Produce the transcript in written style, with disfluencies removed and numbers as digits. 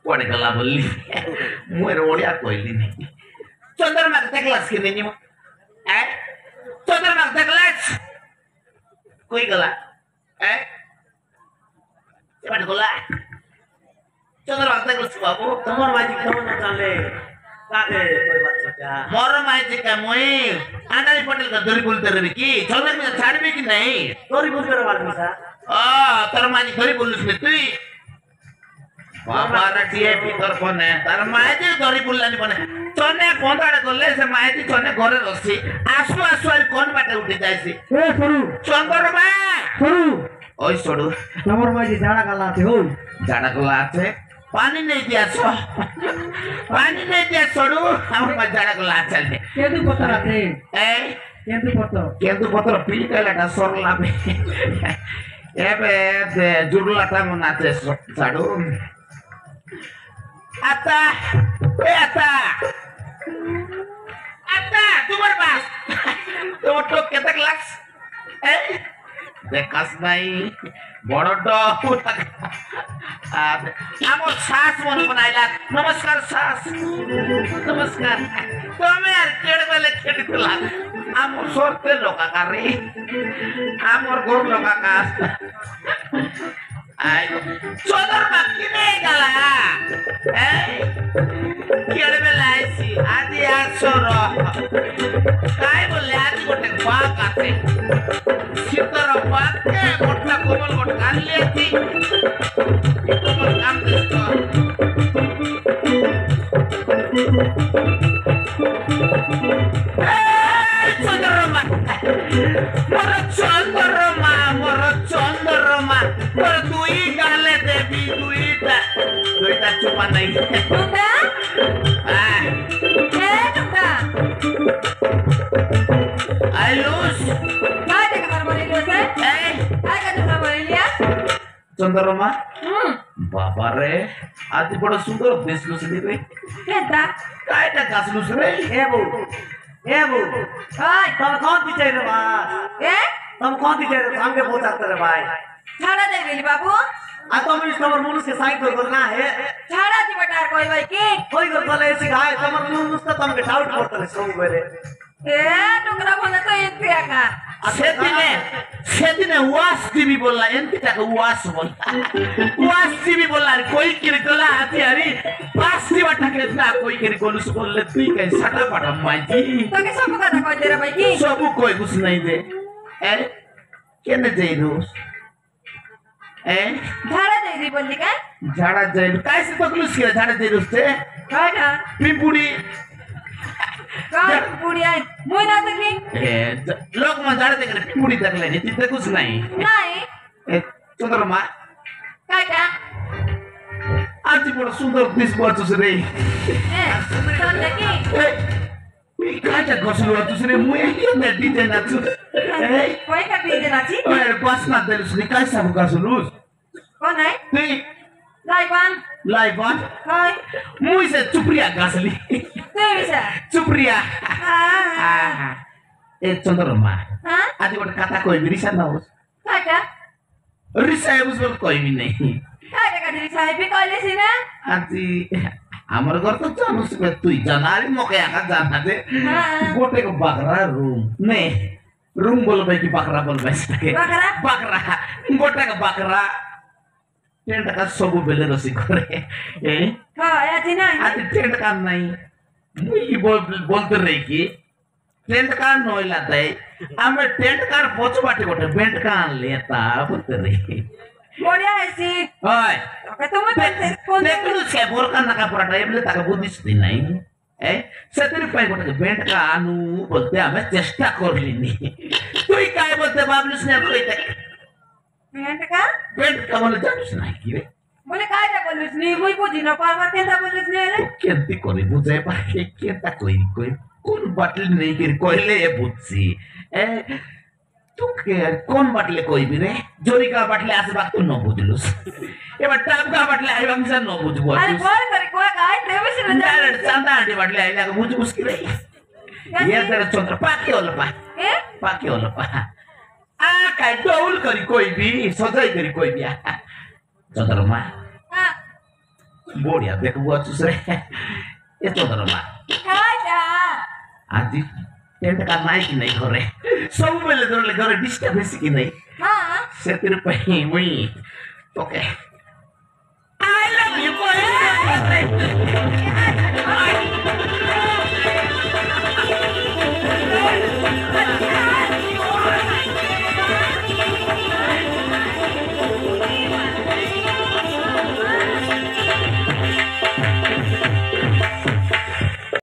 पढ़े गला बोली मुझे ओडिया कहली नहीं चंद्रमा देखलास कि नहीं ए चंद्रमा देखलास कोई गला ए पढ़े गला चंद्रमा देखलास बाबू তোমার মাঝি কেমন জানলে কাকে কই বাচ্চাটা मोर माहिती का मुई आंडारी पटेल का दरी बोलते रहे कि चंद्रमा में छाड़बे कि नहीं তোরই বুঝবে রে বালমিসা तर माझी दरी बोलूस मी तू बाबा टीएपी तर कोण आहे तर माहिती दरी बोललानी पण चने कोंदाडे गले से माहिती चने घरे रसी आसु आसु आरी कोण बाटे उठी जायसी এ সরু चंद्रमा সরু ओई छोड़ू তোমার মাঝি ঝাড়া গালা আছে হই झाड़ा को लाते पानी नहीं दिया सो पानी नहीं दिया छोड़ू हमर में झाड़ा को लाते কেদু পত্র আছে ए কেদু পত্র केंदु पत्र पील कैलाटा सोरला पे एबे दे जुड़लाटा मनाते झाड़ू आता आता आता तुम्हारे पास तो टोक केतक लाक्स ए देखास नहीं बड़ डो আমার শ্বাস মনে বানাইলা নমস্কার শ্বাস নমস্কার তুমি আর কেড়ে বেলে খেতে দিলা আমার সরতে লোকাকারে আমার ঘর লোকাকার আই চোদর বাকি নেই গেলা এই কেড়ে বেলে আইছি আদি আসর তাই বললে আজ গোটে বাঘ আছে শীতর বাঘকে গোটা কোমল গোট কানলিয়েছি কোমল কাম দিচ্ছ চন্দ্রমা মোর চন্দ্রমা তোর দুই গালে দেবী দুইটা চুপা নাই Tunda? Tunda? আইলুস Kaya ka naman Marilias eh? এই Kaya ka naman Marilias? চন্দ্রমা বাবা রে আজ বড় সুন্দর দেশ লুস দিবে Kenta? কাইটা গাছ লুস রে এ বউ এ বউ Ay! তুমি কোন দিতে রে ভাই Eh? তুমি কোন দিতে রে সামনে পৌঁছাতে রে ভাই Chhada dai beli babu? आ तो मैं इसका मुनुष के साइड कर करना है Chhada di batar koi bhai ki? कोई कर कले ऐसी गाय तमर मुनुष तो तम के डाउट करते रे सब बेरे Eh, Tungra bole to itya ka. সেদিনে ওয়াস টিভি বললা এনতিটাকে ওয়াস বললা ওয়াস টিভি বললা আর কই কিরে কলা আতি আরি পাঁচ দিবাটাকে না কই কিরে কলুস বললে তুই কাই সাটা পাটা Maiji To ke sabu kata koi tera bhai ki? সবু কই কুছ নাই দে এ কেনে যাইরুস এ Chhada dai di boli ka? ঝাড়া যাইরু কাইসে তকলুস কিরে ঝাড়া যাইরুস তে Kaya na? পিপুড়ি Kaya puri ay. Moi na dekhi? এ লোক মা ঝাড়া দেখলে পিপুড়ি দেখলে নি তুই দেখুস নাই Nai? এ চন্দ্রমা Kaya ka? আজ বড় সুন্দর দিস বলছস রে Eh, chhada ki? এই কাটা গছলো তুসরে মুই এনে দিতে না তু এই Koi ka pide na chi? ওই পাস না দেলস নি কাই সাবু গছলুস Kon ay? তুই Lai ban? লাইভান Koi? মুই সে চুপরিয়া গছলি Tu bisa? চুপরিয়া Ah. এ চন্দ্রমা Ha? আজ গোটে কথা কইবি রিসা না হোস Kaya ka? রিসা হোস বল কইবি নাই Kaya ka diri sahibi koi sina? আজি আমার ঘর তো জানুস তুই জানারি মকে একা জানা দে গোটে বাকরা রুম নে रूम बोलबाय की बकरा बोलबाय सके Bakara? बकरा गोटा का बकरा टेंट का सब बेले रसी करे ए Kaya tinay. आज टेंट का नहीं मुई बोलते रही कि टेंट का नोई लाता है हमें टेंट का पोच बाटे गोटे बेंट का लेता बोलते रही Boria hai si. ओए Okay, tumo tante. देख लो से बोल का नका पराठा ये बोले ताका बुद्धि से नहीं ए सतरी पाई गोटे बेंट का आनु बोलते हमें चेष्टा कर लेनी तू ही काय बोलते बाबलूस ने कोई तक Minta ka? बेंट का बोले जानूस नहीं की रे Boleh kaya bolis ni muy puji no pa mate ta bolis ni le. केंती कोरी बुझे पाके केंता कोई कोन बाटली नहीं की कोइले ये बुझसी ए तू के कोन बाटले कोई भी रे जोरी का बाटले आसे बात तू न बुझलुस ए टाप का बाटले आई बंसा न बुझबो Ari bol kari ko kaya tebe si na. Direct Chanda aunty बाटले आई लगा बुझ मुश्किल है ये तेरे चंद्र पाके होला पा Eh? पाके होला पा आ काय डोल करी कोई भी सजाई करी कोई भी चंद्रमा Ha. ବଢିଆ ଦେଖବୁ ଅଛୁସ ରେ ଏତ ଦରମା ଖାଇଟା ଆଜି ଟେଣ୍ଟ କା ନାଇଁ କି ନାଇଁ ଘରେ ସବୁବେଳେ ଧରଲେ ଘରେ ଡିଷ୍ଟର୍ବ ହେସି କି ନାଇଁ ହଁ ସେଥିର ପାଇଁ ମୁଇଁ ଓକେ ଆଇ ଲଭ୍ ୟୁ